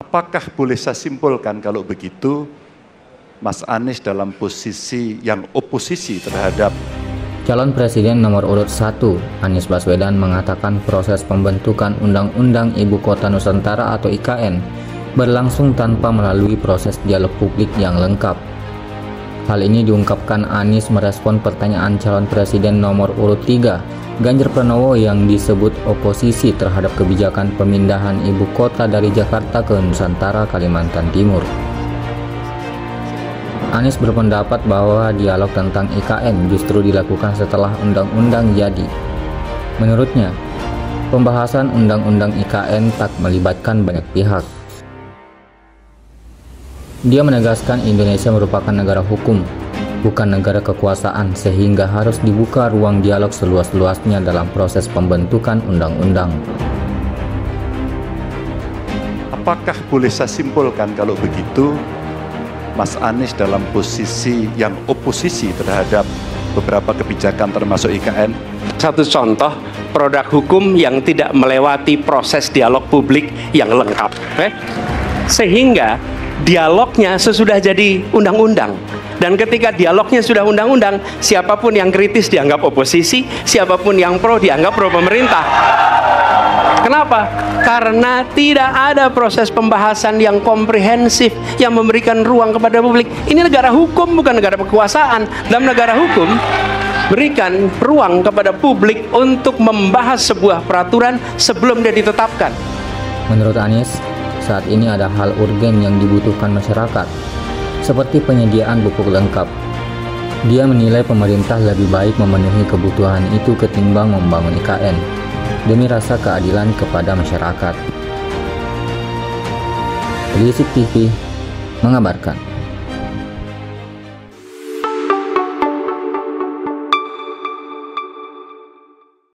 Apakah boleh saya simpulkan kalau begitu, Mas Anies dalam posisi yang oposisi terhadap Calon Presiden nomor urut 1, Anies Baswedan, mengatakan proses pembentukan Undang-Undang Ibu Kota Nusantara atau IKN berlangsung tanpa melalui proses dialog publik yang lengkap. Hal ini diungkapkan Anies merespon pertanyaan calon presiden nomor urut 3, Ganjar Pranowo, yang disebut oposisi terhadap kebijakan pemindahan ibu kota dari Jakarta ke Nusantara, Kalimantan Timur. Anies berpendapat bahwa dialog tentang IKN justru dilakukan setelah undang-undang jadi. Menurutnya, pembahasan undang-undang IKN tak melibatkan banyak pihak. Dia menegaskan Indonesia merupakan negara hukum, bukan negara kekuasaan, sehingga harus dibuka ruang dialog seluas-luasnya dalam proses pembentukan undang-undang. Apakah boleh saya simpulkan kalau begitu, Mas Anies dalam posisi yang oposisi terhadap beberapa kebijakan termasuk IKN? Satu contoh produk hukum yang tidak melewati proses dialog publik yang lengkap, sehingga dialognya sesudah jadi undang-undang. Dan ketika dialognya sudah undang-undang, siapapun yang kritis dianggap oposisi, siapapun yang pro dianggap pro pemerintah. Kenapa? Karena tidak ada proses pembahasan yang komprehensif yang memberikan ruang kepada publik. Ini negara hukum, bukan negara kekuasaan. Dalam negara hukum, berikan ruang kepada publik untuk membahas sebuah peraturan sebelum dia ditetapkan. Menurut Anies, saat ini ada hal urgen yang dibutuhkan masyarakat, seperti penyediaan pupuk lengkap. Dia menilai pemerintah lebih baik memenuhi kebutuhan itu ketimbang membangun IKN demi rasa keadilan kepada masyarakat. Telisik TV mengabarkan.